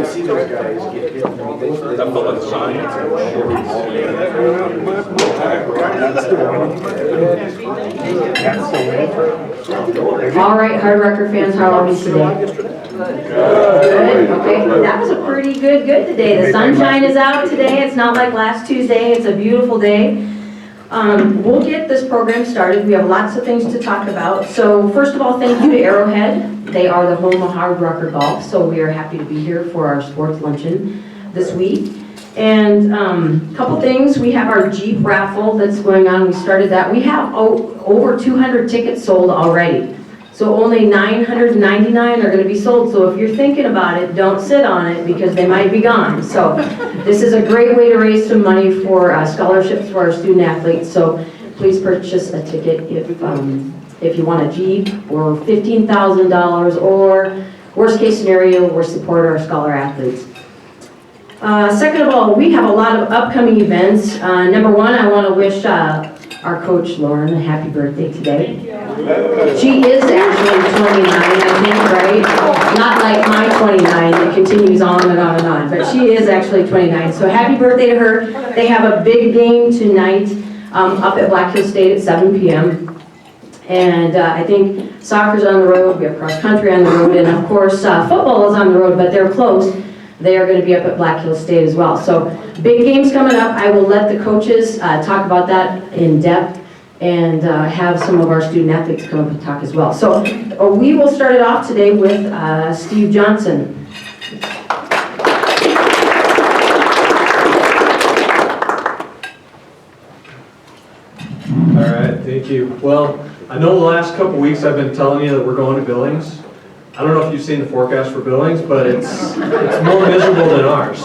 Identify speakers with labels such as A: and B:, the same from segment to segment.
A: see those guys get hit.
B: All right, Hardrocker fans, how are we today? Good. Okay, that was a pretty good today. The sunshine is out today. It's not like last Tuesday. It's a beautiful day. We'll get this program started. We have lots of things to talk about. So first of all, thank you to Arrowhead. They are the home of Hardrocker golf, so we are happy to be here for our sports luncheon this week. And a couple things. We have our Jeep raffle that's going on. We started that. We have over 200 tickets sold already. So only 999 are going to be sold. So if you're thinking about it, don't sit on it because they might be gone. So this is a great way to raise some money for scholarships for our student athletes. So please purchase a ticket if you want a Jeep or $15,000, or worst case scenario, we'll support our scholar athletes. Second of all, we have a lot of upcoming events. Number one, I want to wish our coach Lauren a happy birthday today. She is actually 29, I think, right? Not like my 29 that continues on and on and on, but she is actually 29. So happy birthday to her. They have a big game tonight up at Black Hill State at 7 p.m. And I think soccer's on the road, we have cross country on the road, and of course football is on the road, but they're close. They are going to be up at Black Hill State as well. So big games coming up. I will let the coaches talk about that in depth and have some of our student athletes come up and talk as well. So we will start it off today with Steve Johnson.
C: All right, thank you. Well, I know the last couple weeks I've been telling you that we're going to Billings. I don't know if you've seen the forecast for Billings, but it's more miserable than ours.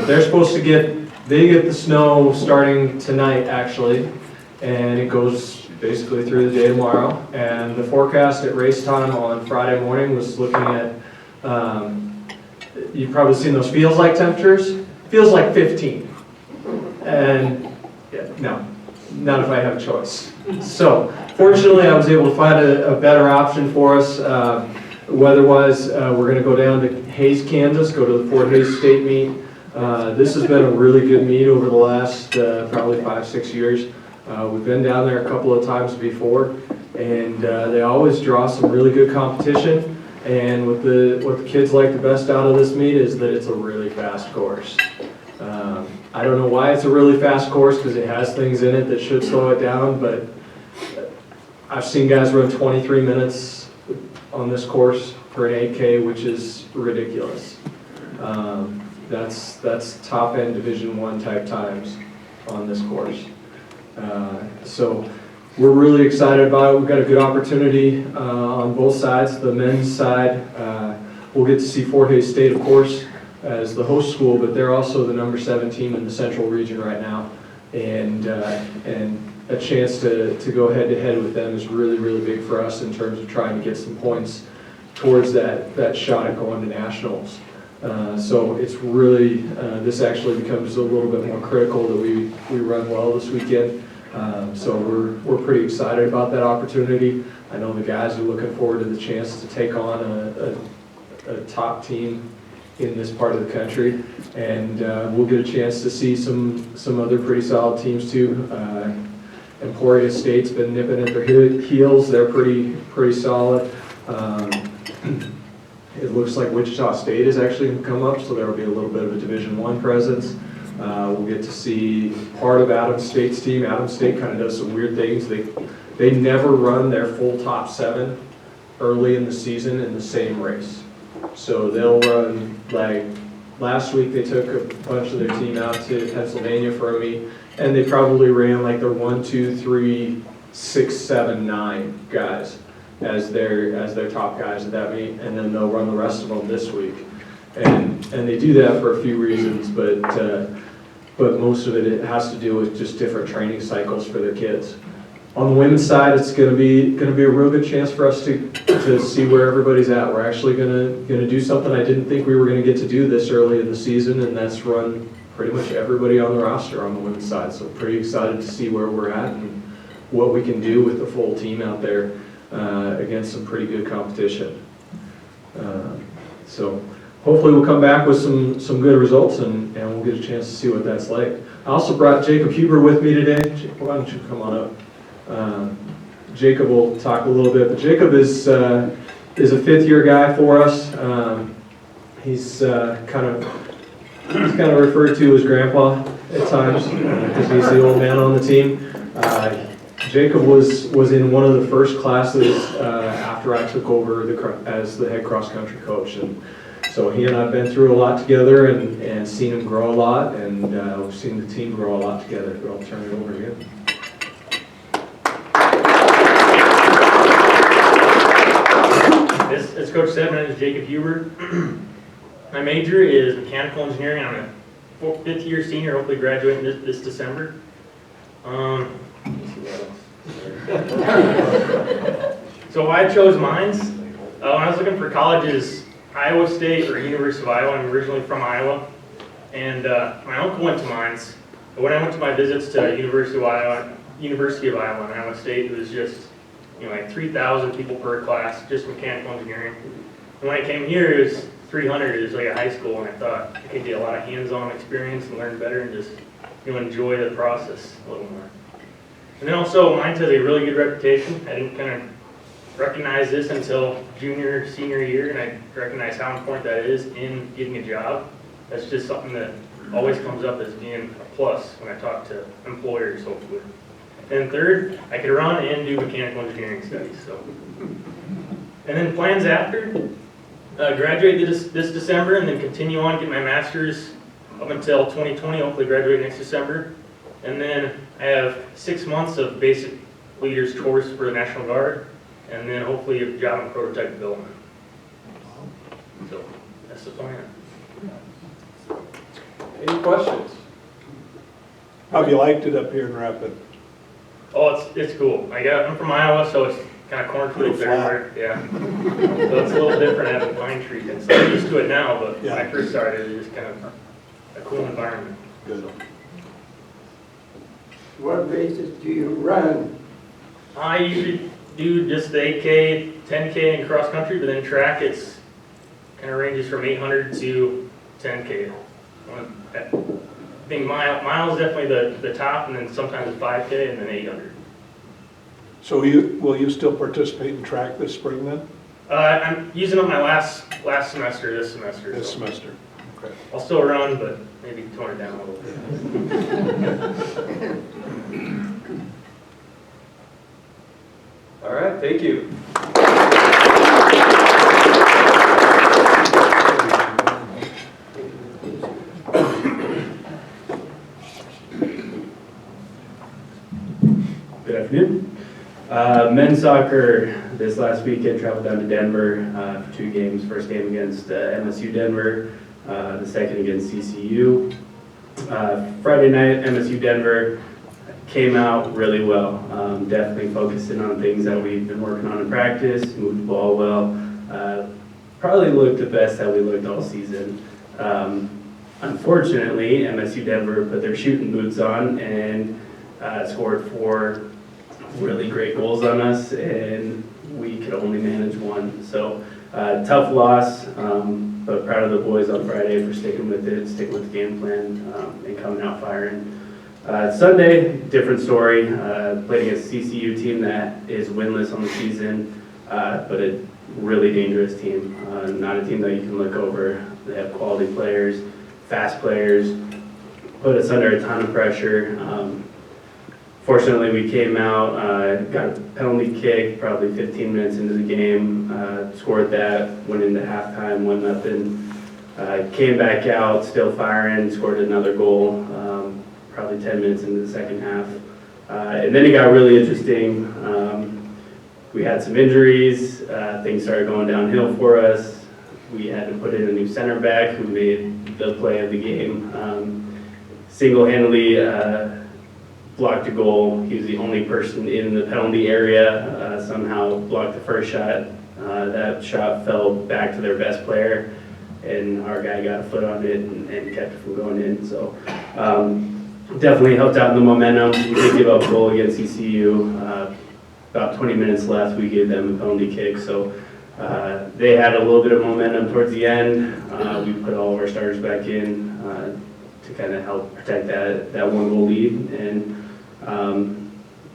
C: They're supposed to get the snow starting tonight, actually, and it goes basically through the day tomorrow. And the forecast at race time on Friday morning was looking at, you've probably seen those feels like temperatures. Feels like 15. And yeah, no, not if I have a choice. So fortunately, I was able to find a better option for us. Weather-wise, we're going to go down to Hays, Kansas, go to the Fort Hays State meet. This has been a really good meet over the last probably 5-6 years. We've been down there a couple of times before, and they always draw some really good competition. And what the kids like the best out of this meet is that it's a really fast course. I don't know why it's a really fast course, because it has things in it that should slow it down, but I've seen guys run 23 minutes on this course for an 8K, which is ridiculous. That's top end Division I type times on this course. So we're really excited about it. We've got a good opportunity on both sides. The men's side, we'll get to see Fort Hays State, of course, as the host school, but they're also the number 7 team in the Central region right now, and a chance to go head-to-head with them is really, really big for us in terms of trying to get some points towards that shot at going to nationals. So it's really, this actually becomes a little bit more critical that we run well this weekend. So we're pretty excited about that opportunity. I know the guys are looking forward to the chance to take on a top team in this part of the country, and we'll get a chance to see some other pretty solid teams too. Emporia State's been nipping at their heels. They're pretty solid. It looks like Wichita State is actually going to come up, so there will be a little bit of a Division I presence. We'll get to see part of Adams State's team. Adams State kind of does some weird things. They never run their full top 7 early in the season in the same race. So they'll run, like last week they took a bunch of their team out to Pennsylvania for a meet, and they probably ran like their 1, 2, 3, 6, 7, 9 guys as their top guys at that meet, and then they'll run the rest of them this week. And they do that for a few reasons, but most of it has to do with just different training cycles for their kids. On the women's side, it's going to be a real good chance for us to see where everybody's at. We're actually going to do something I didn't think we were going to get to do this early in the season, and that's run pretty much everybody on the roster on the women's side. So pretty excited to see where we're at and what we can do with the full team out there. against some pretty good competition. So hopefully we'll come back with some good results, and we'll get a chance to see what that's like. I also brought Jacob Huber with me today. Why don't you come on up? Jacob will talk a little bit, but Jacob is a fifth-year guy for us. He's kind of referred to as Grandpa at times because he's the old man on the team. Jacob was in one of the first classes after I took over as the head cross-country coach, and so he and I have been through a lot together and seen him grow a lot, and we've seen the team grow a lot together. But I'll turn it over to him.
D: As Coach said, my name is Jacob Huber. My major is mechanical engineering. I'm a fifth-year senior, hopefully graduating this December. Let me see what else. So why I chose mines? When I was looking for colleges, Iowa State or University of Iowa. I'm originally from Iowa, and my uncle went to mines. But when I went to my visits to University of Iowa and Iowa State, it was just like 3,000 people per class, just mechanical engineering. And when I came here, it was 300. It was like a high school, and I thought I could get a lot of hands-on experience and learn better and just enjoy the process a little more. And then also, mines has a really good reputation. I didn't kind of recognize this until junior, senior year, and I recognized how important that is in getting a job. That's just something that always comes up as being a plus when I talk to employers, hopefully. And third, I could run and do mechanical engineering studies. So, and then plans after, graduate this December and then continue on, get my master's up until 2020, hopefully graduate next December. And then I have 6 months of basic leaders course for the National Guard, and then hopefully a job in prototype development. So that's the plan.
C: Any questions?
E: How have you liked it up here in Rapid?
D: Oh, it's cool. I'm from Iowa, so it's kind of cornfields everywhere. Yeah. So it's a little different having pine trees and stuff. I'm used to it now, but when I first started, it was kind of a cool environment.
E: Good.
A: What races do you run?
D: I usually do just the 8K, 10K in cross country, but then track it's kind of ranges from 800 to 10K. I think mile is definitely the top, and then sometimes a 5K, and then 800.
E: So will you still participate in track this spring then?
D: I'm using up my last semester this semester.
E: This
D: so
E: semester. Okay.
D: I'll still run, but maybe tone it down a little bit.
C: All right, thank you.
F: Good afternoon. Men's soccer this last weekend traveled down to Denver for 2 games. First game against MSU Denver, the second against CCU. Friday night, MSU Denver came out really well. Definitely focusing on things that we've been working on in practice, moved the ball well. Probably looked the best that we looked all season. Unfortunately, MSU Denver put their shooting boots on and scored 4 really great goals on us, and we could only manage 1. So tough loss, but proud of the boys on Friday for sticking with it, sticking with the game plan, and coming out firing. Sunday, different story. Played against a CCU team that is winless on the season, but a really dangerous team. Not a team that you can look over. They have quality players, fast players, put us under a ton of pressure. Fortunately, we came out, got a penalty kick probably 15 minutes into the game, scored that, went into halftime, 1-0. Came back out, still firing, scored another goal, probably 10 minutes into the second half. And then it got really interesting. We had some injuries, things started going downhill for us. We had to put in a new center back who made the play of the game. Single-handedly blocked a goal. He was the only person in the penalty area, somehow blocked the first shot. That shot fell back to their best player, and our guy got a foot on it and kept it from going in. So definitely helped out in the momentum. We did give up a goal against ECU, about 20 minutes left, we gave them a penalty kick. So they had a little bit of momentum towards the end. We put all of our starters back in to kind of help protect that one goal lead. And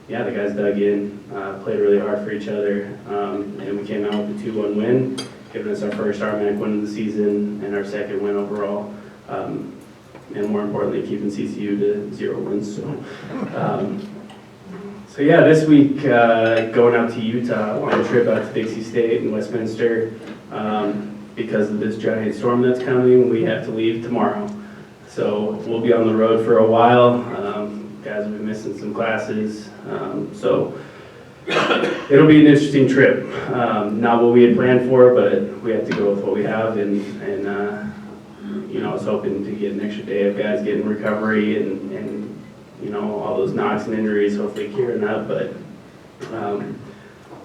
F: yeah, the guys dug in, played really hard for each other, and we came out with a 2-1 win, giving us our first automatic win of the season and our second win overall. And more importantly, keeping CCU to 0 wins. So yeah, this week, going out to Utah on a trip out to Dixie State and Westminster, because of this giant storm that's coming, we have to leave tomorrow. So we'll be on the road for a while. Guys will be missing some classes. So it'll be an interesting trip. Not what we had planned for, but we have to go with what we have. And you know, I was hoping to get an extra day of guys getting recovery and you know, all those knocks and injuries, hopefully clearing up. But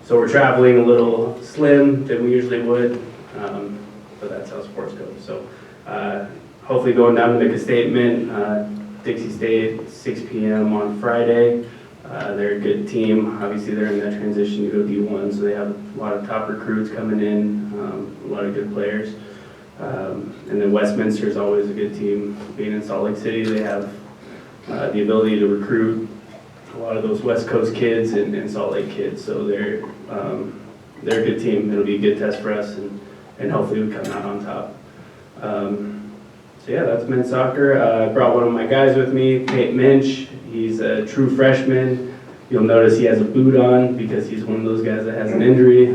F: so we're traveling a little slim than we usually would, but that's how sports go. So hopefully going down to make a statement. Dixie State, 6 p.m. on Friday. They're a good team. Obviously, they're in that transition to go D1, so they have a lot of top recruits coming in, a lot of good players. And then Westminster is always a good team. Being in Salt Lake City, they have the ability to recruit a lot of those West Coast kids and Salt Lake kids. So they're a good team. It'll be a good test for us, and hopefully we come out on top. So yeah, that's men's soccer. I brought one of my guys with me, Tate Minch. He's a true freshman. You'll notice he has a boot on because he's one of those guys that has an injury.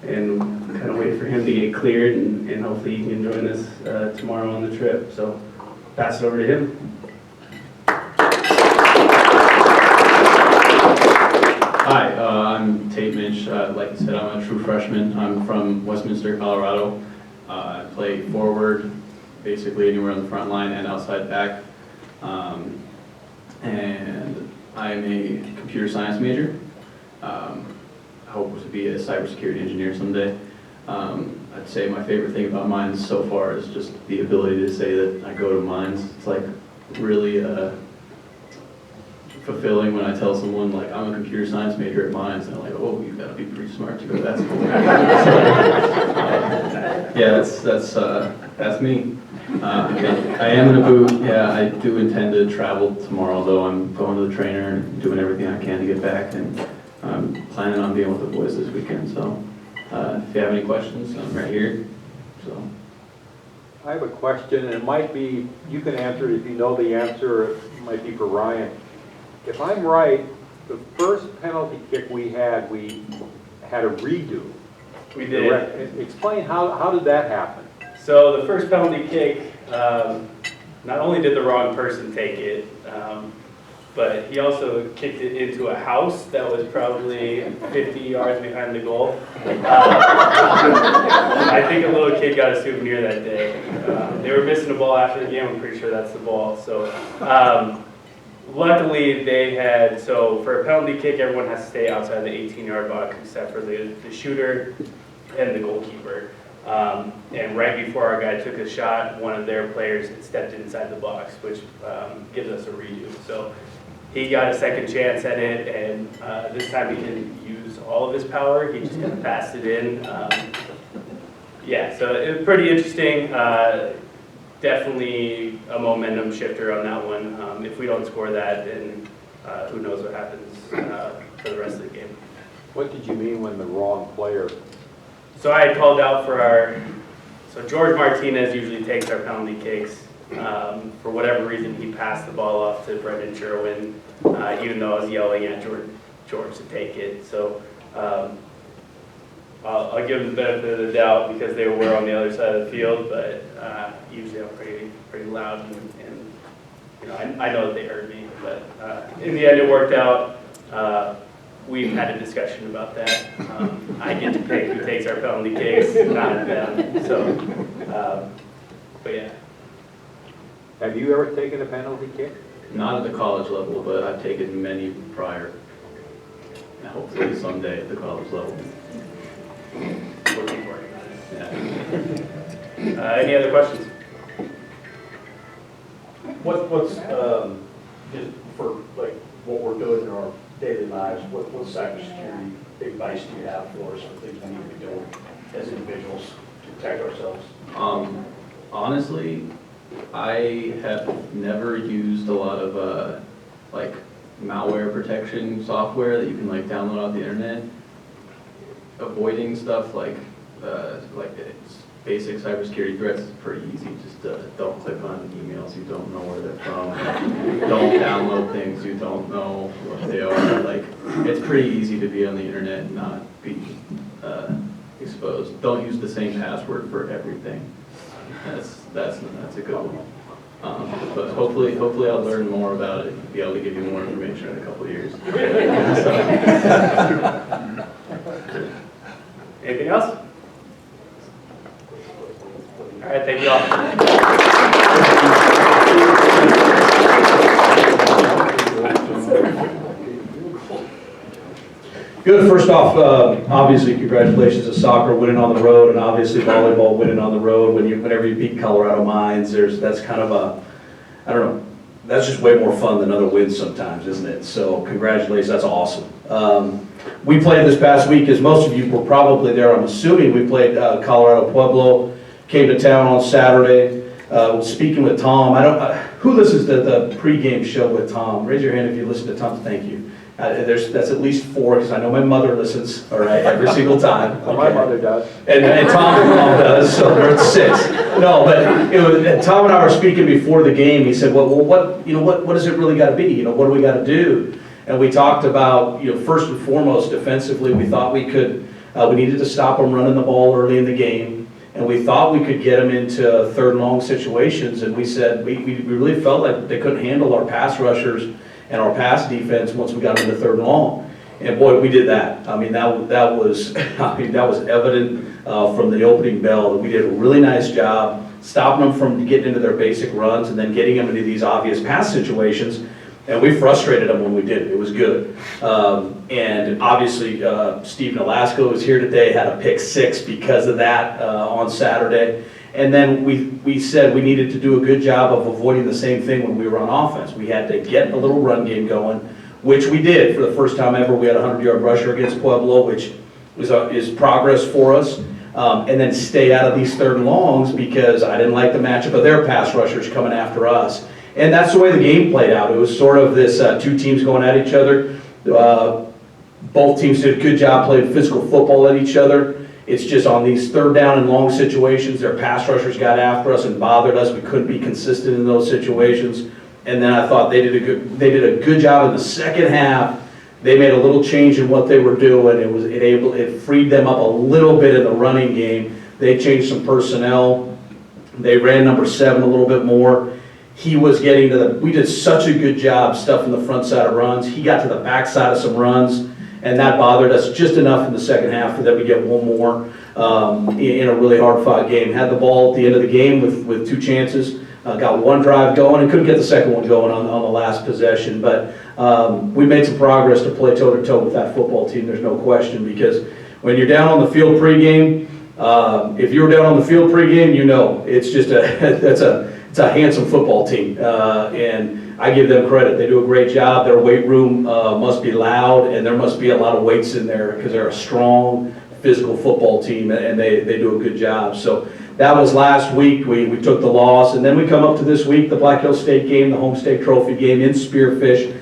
F: And kind of wait for him to get cleared, and hopefully he can join us tomorrow on the trip. So pass it over to him.
G: Hi, I'm Tate Minch. Like I said, I'm a true freshman. I'm from Westminster, Colorado. I play forward, basically anywhere on the front line and outside back. And I'm a computer science major. I hope to be a cybersecurity engineer someday. I'd say my favorite thing about Mines so far is just the ability to say that I go to Mines. It's like really fulfilling when I tell someone like I'm a computer science major at Mines, and they're like, oh, you've got to be pretty smart to go to that school. Yeah, that's me. I am in a boot. Yeah, I do intend to travel tomorrow, though. I'm going to the trainer and doing everything I can to get back, and I'm planning on being with the boys this weekend. So if you have any questions, I'm right here. So
H: I have a question, and it might be, you can answer it if you know the answer, or it might be for Ryan. If I'm right, the first penalty kick we had a redo.
F: We did.
H: Explain how did that happen?
F: So the first penalty kick, not only did the wrong person take it, but he also kicked it into a house that was probably 50 yards behind the goal. I think a little kid got a souvenir that day. They were missing a ball after the game. I'm pretty sure that's the ball. So luckily they had, so for a penalty kick, everyone has to stay outside the 18-yard box except for the shooter and the goalkeeper. And right before our guy took a shot, one of their players had stepped inside the box, which gives us a redo. So he got a second chance at it, and this time he didn't use all of his power. He just kind of passed it in. Yeah, so it was pretty interesting. Definitely a momentum shifter on that one. If we don't score that, then who knows what happens for the rest of the game.
H: What did you mean when the wrong player?
F: So I had called out for so George Martinez usually takes our penalty kicks. For whatever reason, he passed the ball off to Brendan Sherwin, even though I was yelling at George to take it. So I'll give him the benefit of the doubt because they were on the other side of the field, but usually I'm pretty loud, and you know, I know that they heard me, but in the end it worked out. We've had a discussion about that. I get to pick who takes our penalty kicks, not them. So, but yeah.
H: Have you ever taken a penalty kick?
G: not at the college level, but I've taken many prior. And hopefully someday at the college level.
F: Looking forward to
G: Yeah.
F: it. Any other questions?
I: What's just for like what we're doing in our daily lives, what cybersecurity advice do you have for us for things we need to be doing as individuals to protect ourselves?
G: Honestly, I have never used a lot of like malware protection software that you can like download off the internet. Avoiding stuff like it's basic cybersecurity threats is pretty easy. Just don't click on emails you don't know where they're from. Don't download things you don't know what they are. Like, it's pretty easy to be on the internet and not be exposed. Don't use the same password for everything. That's a good one. But hopefully I'll learn more about it and be able to give you more information in a couple of years.
F: Anything else? All right, thank you all.
I: Good. First off, obviously, congratulations to soccer winning on the road, and obviously volleyball winning on the road. Whenever you beat Colorado Mines, that's kind of I don't know, that's just way more fun than other wins sometimes, isn't it? So congratulations, that's awesome. We played this past week, as most of you were probably there, I'm assuming. We played Colorado Pueblo, came to town on Saturday. Speaking with Tom, who listens to the pregame show with Tom? Raise your hand if you listen to Tom. Thank you. That's at least 4, because I know my mother listens, all right, every single time.
H: Well, my mother does.
I: And Tom's mom does, so we're at 6. No, but Tom and I were speaking before the game. He said, well, what does it really got to be? What do we got to do? And we talked about, first and foremost, defensively, we thought we needed to stop them running the ball early in the game. And we thought we could get them into third and long situations. And we said, we really felt like they couldn't handle our pass rushers and our pass defense once we got into third and long. And boy, we did that. I mean, that was evident from the opening bell that we did a really nice job stopping them from getting into their basic runs and then getting them into these obvious pass situations. And we frustrated them when we did. It was good. And obviously, Steve Nolasco was here today, had a pick 6 because of that on Saturday. And then we said we needed to do a good job of avoiding the same thing when we were on offense. We had to get a little run game going, which we did. For the first time ever, we had a 100-yard rusher against Pueblo, which is progress for us. And then stay out of these third and longs because I didn't like the matchup of their pass rushers coming after us. And that's the way the game played out. It was sort of this 2 teams going at each other. Both teams did a good job playing physical football at each other. It's just on these third down and long situations, their pass rushers got after us and bothered us. We couldn't be consistent in those situations. And then I thought they did a good job in the second half. They made a little change in what they were doing. It freed them up a little bit in the running game. They changed some personnel. They ran number 7 a little bit more. He was getting to we did such a good job stuffing the front side of runs. He got to the back side of some runs, and that bothered us just enough in the second half for them to get one more in a really hard-fought game. Had the ball at the end of the game with 2 chances. Got one drive going and couldn't get the second one going on the last possession. But we made some progress to play toe-to-toe with that football team, there's no question, because when you're down on the field pregame, if you're down on the field pregame, it's just it's a handsome football team, and I give them credit. They do a great job. Their weight room must be loud, and there must be a lot of weights in there because they're a strong, physical football team, and they do a good job. So that was last week. We took the loss, and then we come up to this week, the Black Hills State game, the home state trophy game in Spearfish.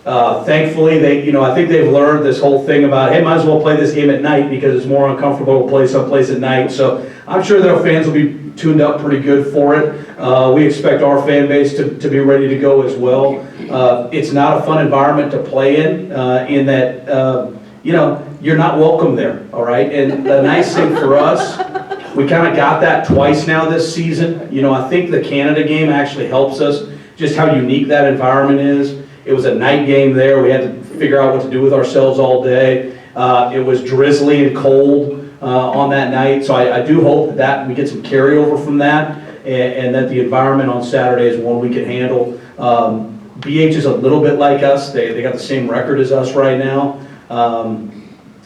I: Thankfully, I think they've learned this whole thing about, hey, might as well play this game at night because it's more uncomfortable to play someplace at night. So I'm sure their fans will be tuned up pretty good for it. We expect our fan base to be ready to go as well. It's not a fun environment to play in that, you're not welcome there, all right? And the nice thing for us, we kind of got that twice now this season. I think the Canada game actually helps us, just how unique that environment is. It was a night game there. We had to figure out what to do with ourselves all day. It was drizzly and cold on that night, so I do hope that we get some carryover from that, and that the environment on Saturday is one we can handle. BH is a little bit like us. They got the same record as us right now.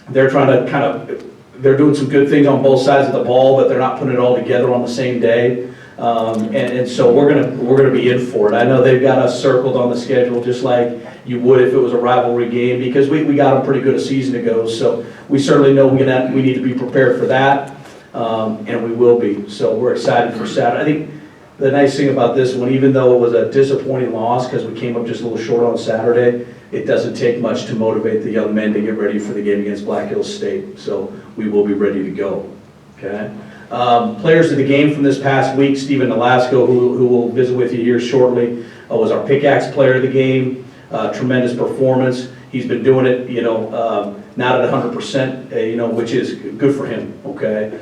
I: They're trying to they're doing some good things on both sides of the ball, but they're not putting it all together on the same day. And so we're gonna be in for it. I know they've got us circled on the schedule just like you would if it was a rivalry game, because we got them pretty good a season ago. So we certainly know we need to be prepared for that, and we will be. So we're excited for Saturday. I think the nice thing about this one, even though it was a disappointing loss because we came up just a little short on Saturday, it doesn't take much to motivate the young men to get ready for the game against Black Hills State. So we will be ready to go. Okay. Players of the game from this past week: Stephen Nolasco, who will visit with you here shortly, was our pickaxe player of the game. Tremendous performance. He's been doing it, not at 100%, which is good for him. Okay.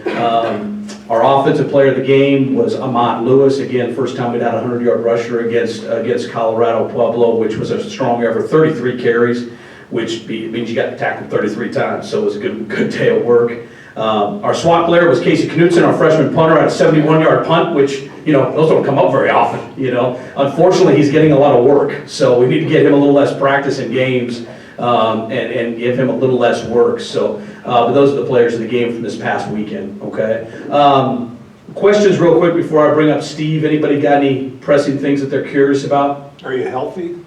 I: Our offensive player of the game was Ahmad Lewis. Again, first time we'd had a 100-yard rusher against Colorado Pueblo, which was a strong effort. 33 carries, which means you got tackled 33 times. So it was a good day of work. Our SWAT player was Casey Knutson, our freshman punter, at a 71-yard punt, which, those don't come up very often, Unfortunately, he's getting a lot of work, so we need to get him a little less practice in games and give him a little less work. So, but those are the players of the game from this past weekend, okay? Questions real quick before I bring up Steve. Anybody got any pressing things that they're curious about?
E: Are you healthy?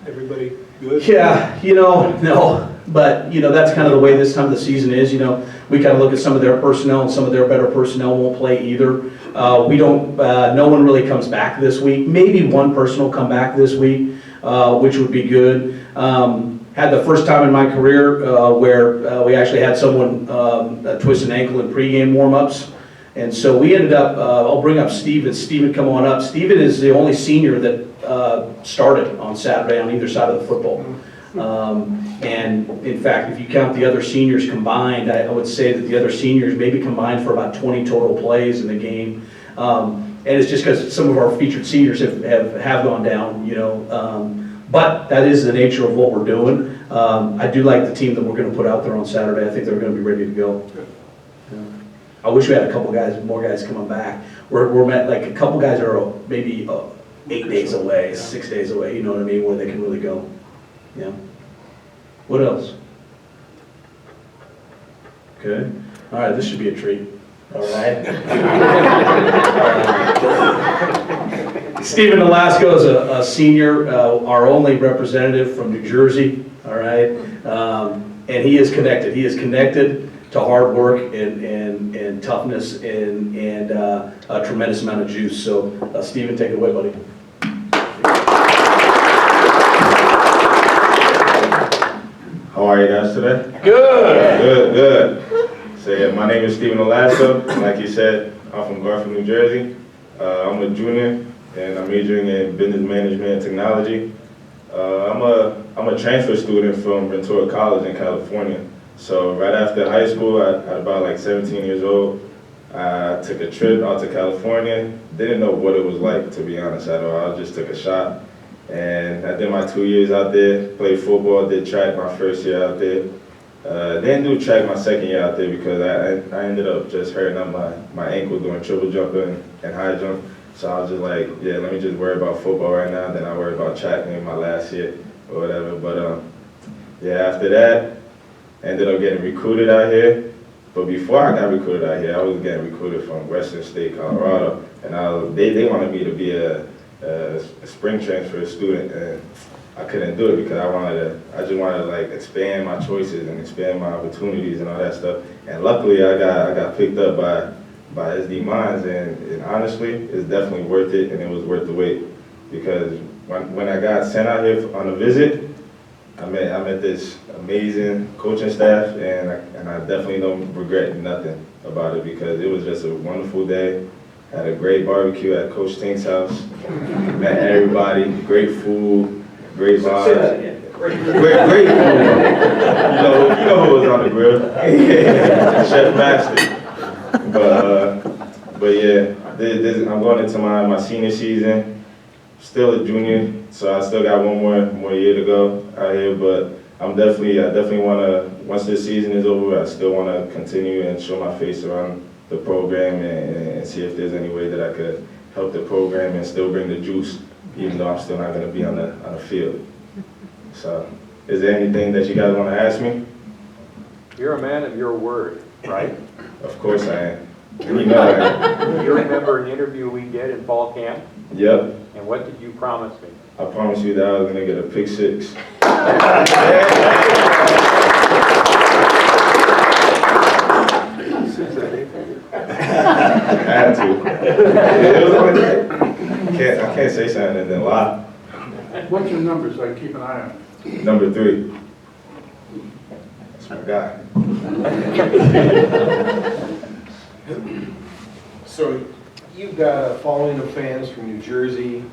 E: Everybody good?
I: Yeah, no, but that's kind of the way this time of the season is. We kind of look at some of their personnel, and some of their better personnel won't play either. We don't. No one really comes back this week. Maybe one person will come back this week, which would be good. Had the first time in my career where we actually had someone twist an ankle in pregame warm-ups. And so we ended up, I'll bring up Steven. Steven, come on up. Steven is the only senior that started on Saturday on either side of the football. And in fact, if you count the other seniors combined, I would say that the other seniors maybe combined for about 20 total plays in the game. And it's just because some of our featured seniors have gone down, but that is the nature of what we're doing. I do like the team that we're going to put out there on Saturday. I think they're going to be ready to go. I wish we had a couple more guys coming back. We're met, like a couple guys are maybe 8 days away, 6 days away, you know what I mean, where they can really go. Yeah. What else? Okay. All right, this should be a treat. All right. Stephen Nolasco is a senior, our only representative from New Jersey. All right. And he is connected. He is connected to hard work and toughness and a tremendous amount of juice. So, Stephen, take it away, buddy.
J: How are you guys today?
I: Good.
J: Good. So yeah, my name is Stephen Nolasco. Like you said, I'm from Garfield, New Jersey. I'm a junior and I'm majoring in business management and technology. I'm a transfer student from Ventura College in California. So right after high school, at about like 17 years old, I took a trip out to California. Didn't know what it was like, to be honest, at all. I just took a shot. And I did my 2 years out there, played football, did track my first year out there. Didn't do track my second year out there because I ended up just hurting up my ankle doing triple jumping and high jump. So I was just like, yeah, let me just worry about football right now, then I'll worry about track in my last year or whatever. But yeah, after that, ended up getting recruited out here. But before I got recruited out here, I was getting recruited from Western State, Colorado. And they wanted me to be a spring transfer student, and I couldn't do it because I just wanted to like expand my choices and expand my opportunities and all that stuff. And luckily I got picked up by SD Mines, and honestly, it's definitely worth it, and it was worth the wait. Because when I got sent out here on a visit, I met this amazing coaching staff, and I definitely don't regret nothing about it because it was just a wonderful day. Had a great barbecue at Coach Tink's house. Met everybody, great food, great vibes. Great food. You know who was on the grill? Chef Master. But yeah, I'm going into my senior season. Still a junior, so I still got one more year to go out here. But I definitely want to. Once this season is over, I still want to continue and show my face around the program and see if there's any way that I could help the program and still bring the juice, even though I'm still not going to be on the field. So, is there anything that you guys want to ask me?
H: You're a man of your word, right?
J: Of course I am. You know I am.
H: You remember an interview we did in fall camp?
J: Yep.
H: And what did you promise me?
J: I promised you that I was going to get a pick six. Had to. I can't say something and then lie.
E: What's your number so I can keep an eye on it?
J: Number 3. That's my guy.
K: So you've got a following of fans from New Jersey,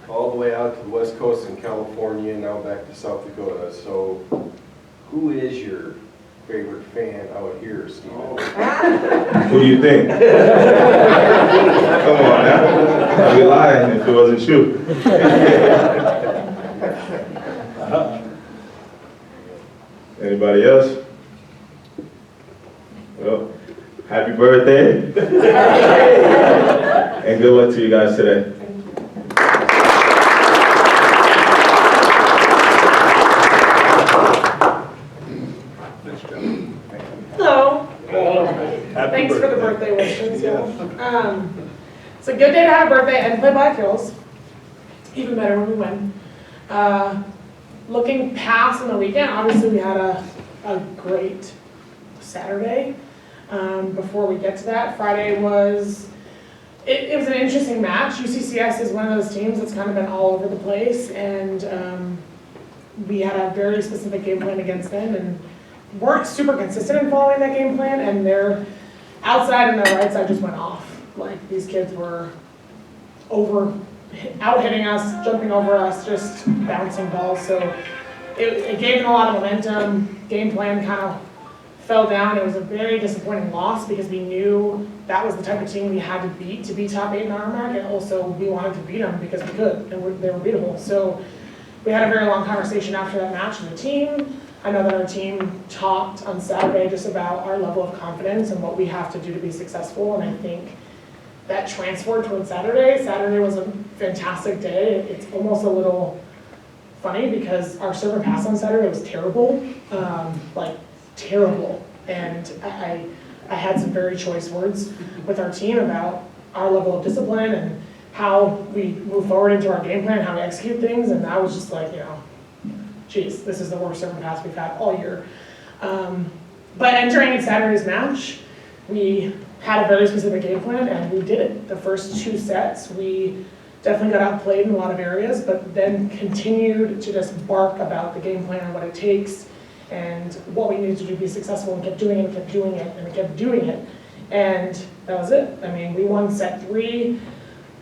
K: all the way out to the West Coast in California, now back to South Dakota. So who is your favorite fan out here, Stephen?
J: Who do you think? Come on now. I'd be lying if it wasn't true. Anybody else? Well, happy birthday. And good luck to you guys today.
L: Hello. Thanks for the birthday wishes. It's a good day to have a birthday and play Black Hills. Even better when we win. Looking past on the weekend, obviously we had a great Saturday. Before we get to that, Friday was, it was an interesting match. UCCS is one of those teams that's kind of been all over the place, and we had a very specific game plan against them, and weren't super consistent in following that game plan, and their outside and their right side just went off. Like, these kids were out hitting us, jumping over us, just bouncing balls. So it gave them a lot of momentum. Game plan kind of fell down. It was a very disappointing loss because we knew that was the type of team we had to beat top 8 in our MAC, and also we wanted to beat them because we could, and they were beatable. So we had a very long conversation after that match with the team. I know that our team talked on Saturday just about our level of confidence and what we have to do to be successful, and I think that transferred towards Saturday. Saturday was a fantastic day. It's almost a little funny because our serve and pass on Saturday was terrible, like terrible. And I had some very choice words with our team about our level of discipline and how we move forward into our game plan, how we execute things, and I was just like, geez, this is the worst serve and pass we've had all year. But entering in Saturday's match, we had a very specific game plan, and we did it. The first 2 sets, we definitely got outplayed in a lot of areas, but then continued to just bark about the game plan and what it takes and what we needed to do to be successful, and kept doing it, and kept doing it, and kept doing it. And that was it. I mean, we won set 3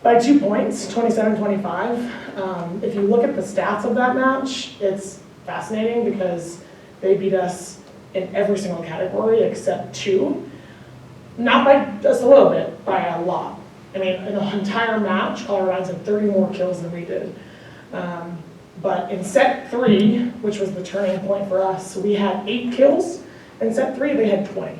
L: by 2 points, 27-25. If you look at the stats of that match, it's fascinating because they beat us in every single category except 2. Not by just a little bit, by a lot. I mean, in the entire match, Colorado's had 30 more kills than we did. But in set 3, which was the turning point for us, we had 8 kills. In set 3, they had 20.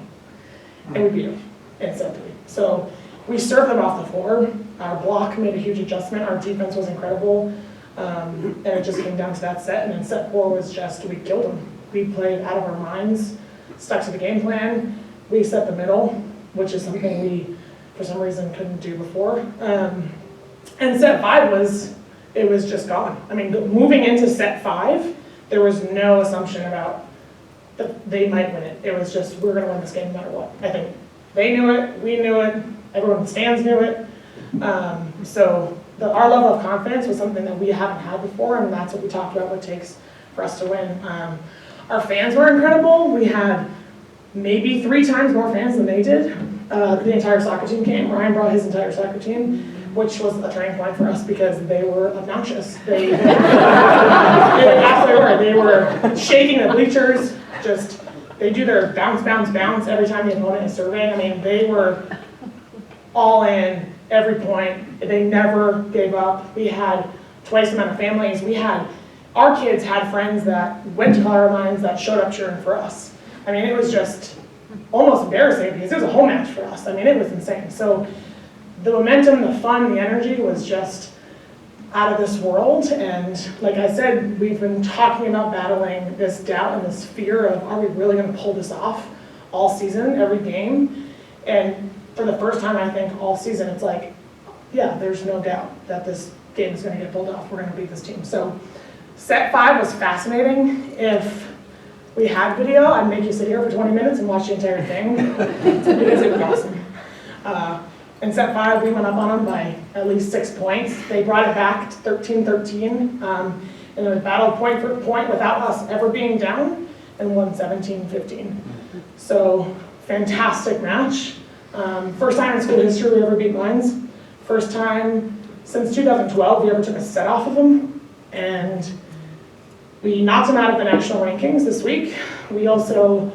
L: And we beat them in set 3. So we served them off the floor. Our block made a huge adjustment. Our defense was incredible. And it just came down to that set. And then set 4 was just, we killed them. We played out of our minds, stuck to the game plan. We set the middle, which is something we, for some reason, couldn't do before. And set 5 it was just gone. I mean, moving into set 5, there was no assumption about that they might win it. It was just, we're gonna win this game no matter what. I think they knew it, we knew it, everyone in the stands knew it. So our level of confidence was something that we haven't had before, and that's what we talked about, what it takes for us to win. Our fans were incredible. We had maybe 3 times more fans than they did. The entire soccer team came. Ryan brought his entire soccer team, which was a turning point for us because they were obnoxious. They absolutely were. They were shaking the bleachers. They do their bounce, bounce, bounce every time the opponent is serving. I mean, they were all in every point. They never gave up. We had twice the amount of families. Our kids had friends that went to Colorado Mines that showed up cheering for us. I mean, it was just almost embarrassing because it was a home match for us. I mean, it was insane. So the momentum, the fun, the energy was just out of this world. And like I said, we've been talking about battling this doubt and this fear of, are we really going to pull this off all season, every game? And for the first time, I think, all season, it's like, yeah, there's no doubt that this game is going to get pulled off. We're going to beat this team. So Set 5 was fascinating. If we had video, I'd make you sit here for 20 minutes and watch the entire thing because it was awesome. In set 5, we went up on them by at least 6 points. They brought it back to 13-13, and it was battle point for point without us ever being down, and won 17-15. So, fantastic match. First time in school history we ever beat Mines. First time since 2012 we ever took a set off of them, and we knocked them out of the national rankings this week. We also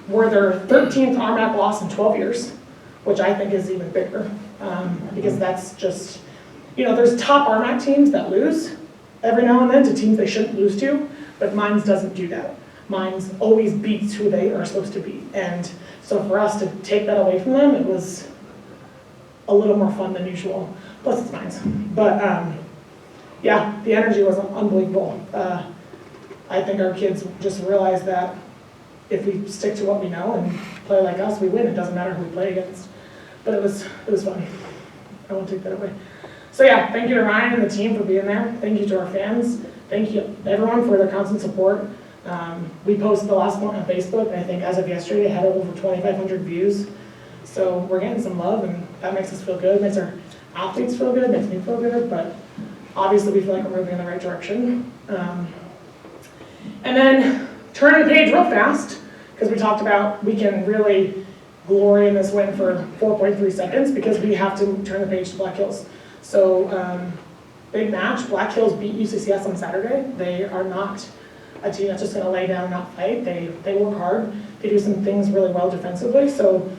L: were their 13th RMAC loss in 12 years, which I think is even bigger, because that's just, there's top RMAC teams that lose every now and then to teams they shouldn't lose to, but Mines doesn't do that. Mines always beats who they are supposed to beat, and so for us to take that away from them, it was a little more fun than usual. Plus it's Mines, but yeah, the energy was unbelievable. I think our kids just realized that if we stick to what we know and play like us, we win. It doesn't matter who we play against. But it was fun. I won't take that away. So yeah, thank you to Ryan and the team for being there. Thank you to our fans. Thank you everyone for their constant support. We posted the last one on Facebook, and I think as of yesterday, it had over 2,500 views. So we're getting some love, and that makes us feel good. Makes our athletes feel good. Makes me feel good. But obviously, we feel like we're moving in the right direction. And then turning the page real fast, because we talked about we can really glory in this win for 4.3 seconds because we have to turn the page to Black Hills. So big match. Black Hills beat UCCS on Saturday. They are not a team that's just going to lay down and not fight. They work hard. They do some things really well defensively. So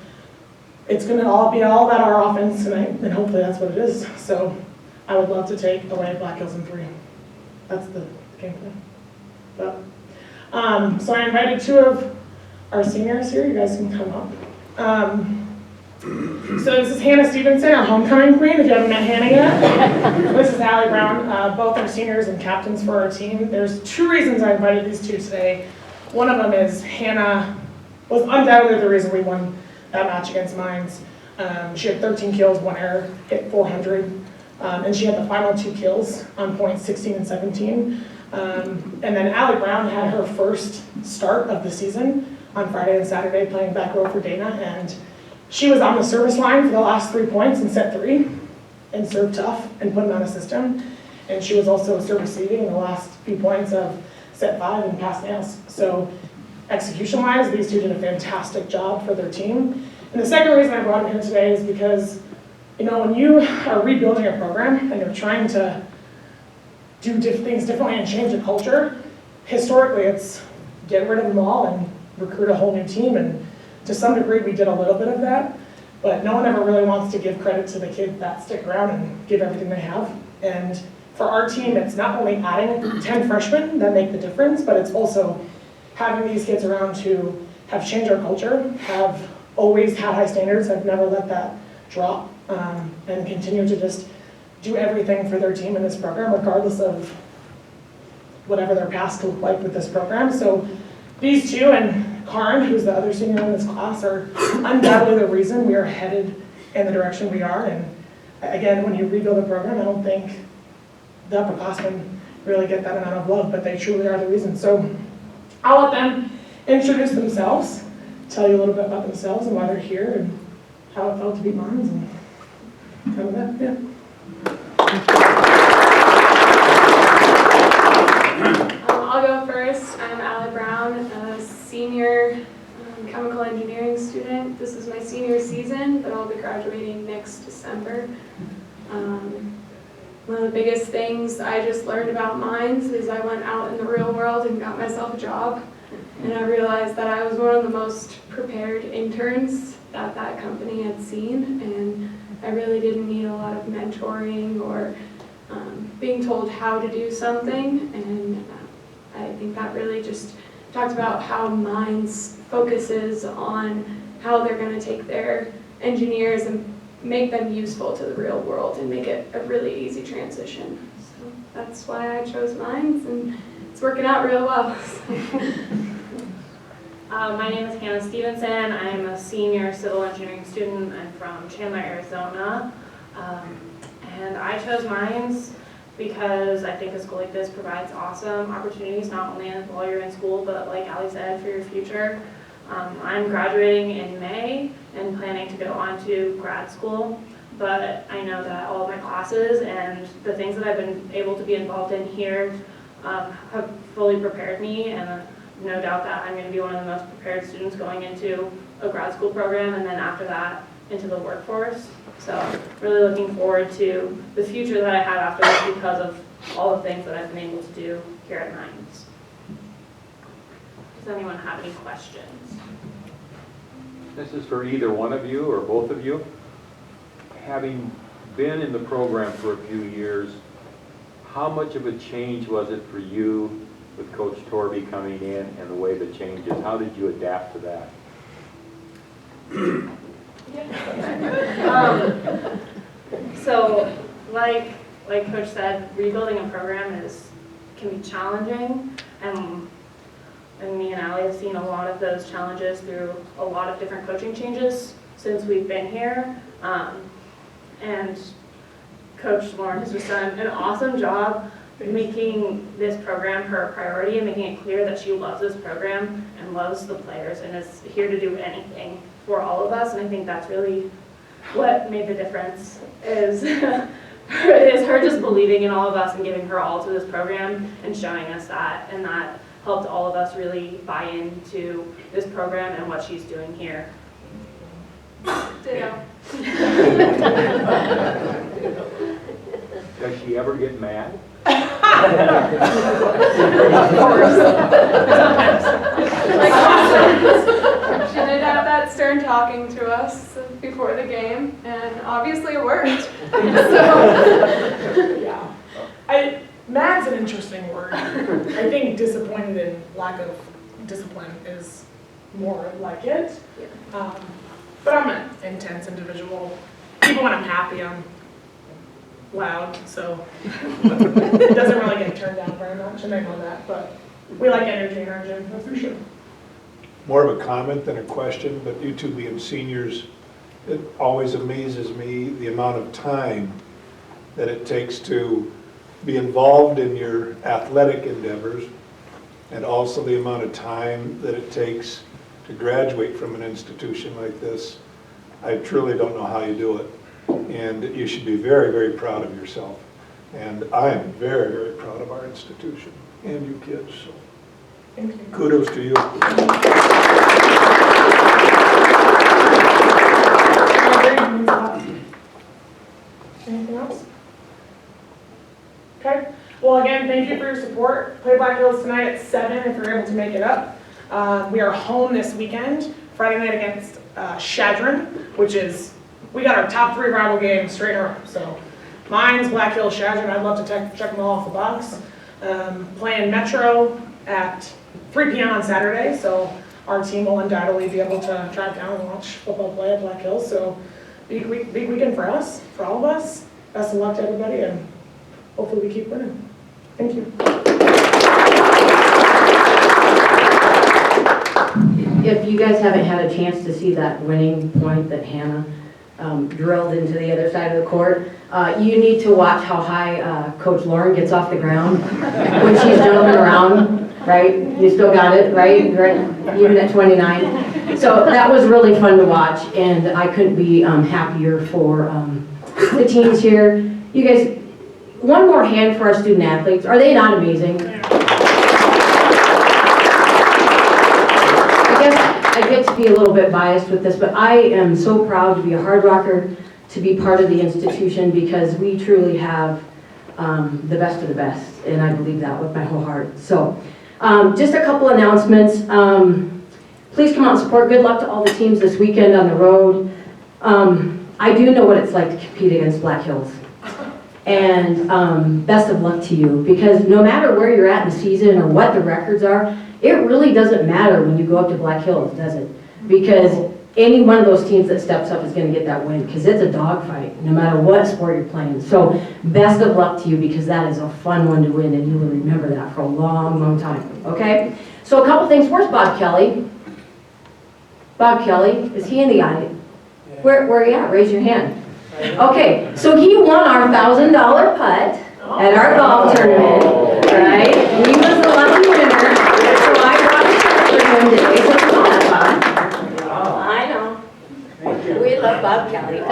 L: it's going to all be all about our offense tonight, and hopefully that's what it is. So I would love to take away Black Hills in 3. That's the game plan. But, so I invited 2 of our seniors here. You guys can come up. So this is Hannah Stephenson, our homecoming queen, if you haven't met Hannah yet. This is Allie Brown, both are seniors and captains for our team. There's 2 reasons I invited these 2 today. One of them is Hannah was undoubtedly the reason we won that match against Mines. She had 13 kills, 1 error, hit 400, and she had the final 2 kills on points 16 and 17. And then Allie Brown had her first start of the season on Friday and Saturday playing back row for Dana, and she was on the service line for the last 3 points in set 3 and served tough and put them on a system. And she was also serve receiving in the last few points of set 5 and passed nails. So execution-wise, these 2 did a fantastic job for their team. And the second reason I brought them here today is because, when you are rebuilding a program and you're trying to do things differently and change the culture, historically it's get rid of them all and recruit a whole new team, and to some degree we did a little bit of that, but no one ever really wants to give credit to the kids that stick around and give everything they have. And for our team, it's not only adding 10 freshmen that make the difference, but it's also having these kids around who have changed our culture, have always had high standards, have never let that drop, and continue to just do everything for their team in this program, regardless of whatever their past looked like with this program. So these 2 and Karin, who's the other senior in this class, are undoubtedly the reason we are headed in the direction we are. And again, when you rebuild a program, I don't think the upperclassmen really get that amount of love, but they truly are the reason. So I'll let them introduce themselves, tell you a little bit about themselves and why they're here and how it felt to beat Mines and kind of that, yeah.
M: I'll go first. I'm Allie Brown, a senior chemical engineering student. This is my senior season, but I'll be graduating next December. One of the biggest things I just learned about Mines is I went out in the real world and got myself a job, and I realized that I was one of the most prepared interns that that company had seen, and I really didn't need a lot of mentoring or being told how to do something, and I think that really just talked about how Mines focuses on how they're going to take their engineers and make them useful to the real world and make it a really easy transition. So that's why I chose Mines, and it's working out real well.
N: My name is Hannah Stephenson. I'm a senior civil engineering student. I'm from Chandler, Arizona. And I chose Mines because I think a school like this provides awesome opportunities, not only while you're in school, but like Ali said, for your future. I'm graduating in May and planning to go on to grad school, but I know that all of my classes and the things that I've been able to be involved in here have fully prepared me, and no doubt that I'm going to be one of the most prepared students going into a grad school program, and then after that into the workforce. So really looking forward to the future that I have after this because of all the things that I've been able to do here at Mines. Does anyone have any questions?
H: This is for either one of you or both of you. Having been in the program for a few years, how much of a change was it for you with Coach Torvi coming in and the way the changes? How did you adapt to that?
N: So like Coach said, rebuilding a program can be challenging, and me and Ali have seen a lot of those challenges through a lot of different coaching changes since we've been here. And Coach Lauren has just done an awesome job making this program her priority and making it clear that she loves this program and loves the players and is here to do anything for all of us. And I think that's really what made the difference is her just believing in all of us and giving her all to this program and showing us that, and that helped all of us really buy into this program and what she's doing here.
M: Ditto.
H: Does she ever get mad?
M: Of course. She did have that stern talking to us before the game, and obviously it worked.
L: Yeah. Mad's an interesting word. I think disappointed and lack of discipline is more like it. But I'm an intense individual. Even when I'm happy, I'm loud, so it doesn't really get turned down very much, and they know that, but we like energy in our gym, that's for sure.
E: More of a comment than a question, but you two being seniors, it always amazes me the amount of time that it takes to be involved in your athletic endeavors, and also the amount of time that it takes to graduate from an institution like this. I truly don't know how you do it, and you should be very, very proud of yourself. And I am very, very proud of our institution and you kids, so
L: Thank you.
E: kudos to you.
L: Anything else? Okay. Well, again, thank you for your support. Play Black Hills tonight at 7 if you're able to make it up. We are home this weekend, Friday night against Shadron, which is, we got our top 3 rival games straight in a row. So Mines, Black Hills, Shadron, I'd love to check them all off the box. Playing Metro at 3 p.m. on Saturday, so our team will undoubtedly be able to drive down and watch football play at Black Hills. So big weekend for us, for all of us. Best of luck to everybody, and hopefully we keep winning. Thank you.
B: If you guys haven't had a chance to see that winning point that Hannah drilled into the other side of the court, you need to watch how high Coach Lauren gets off the ground when she's jumping around, right? You still got it, right? Even at 29. So that was really fun to watch, and I couldn't be happier for the teams here. You guys, one more hand for our student athletes. Are they not amazing? I get to be a little bit biased with this, but I am so proud to be a Hardrocker, to be part of the institution, because we truly have the best of the best, and I believe that with my whole heart. So, just a couple announcements. Please come out and support. Good luck to all the teams this weekend on the road. I do know what it's like to compete against Black Hills. And best of luck to you, because no matter where you're at in the season or what the records are, it really doesn't matter when you go up to Black Hills, does it? Because any one of those teams that steps up is going to get that win, because it's a dogfight, no matter what sport you're playing. So best of luck to you, because that is a fun one to win, and you will remember that for a long, long time, okay? So a couple things. Where's Bob Kelly? Bob Kelly, is he in the audience? Where are you at? Raise your hand. Okay, so he won our $1,000 putt, at our golf tournament, right? He was the lucky winner, so I brought a shirt for him today, so come on, Bob.
N: I know.
B: We love Bob Kelly.
N: I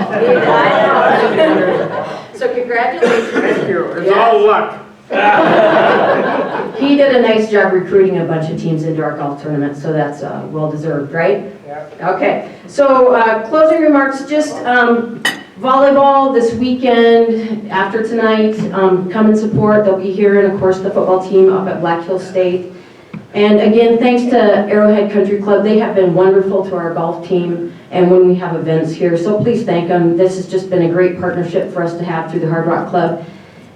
N: know. So congratulations.
D: Thank you. It's all luck.
B: He did a nice job recruiting a bunch of teams into our golf tournament, so that's well-deserved, right?
D: Yeah.
B: Okay, so closing remarks, just volleyball this weekend, after tonight, come and support. They'll be here, and of course, the football team up at Black Hill State. And again, thanks to Arrowhead Country Club. They have been wonderful to our golf team and when we have events here. So please thank them. This has just been a great partnership for us to have through the Hardrock Club.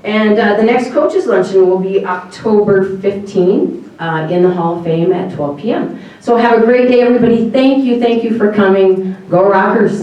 B: And the next coaches luncheon will be October 15th in the Hall of Fame at 12 p.m. So have a great day, everybody. Thank you for coming. Go Rockers.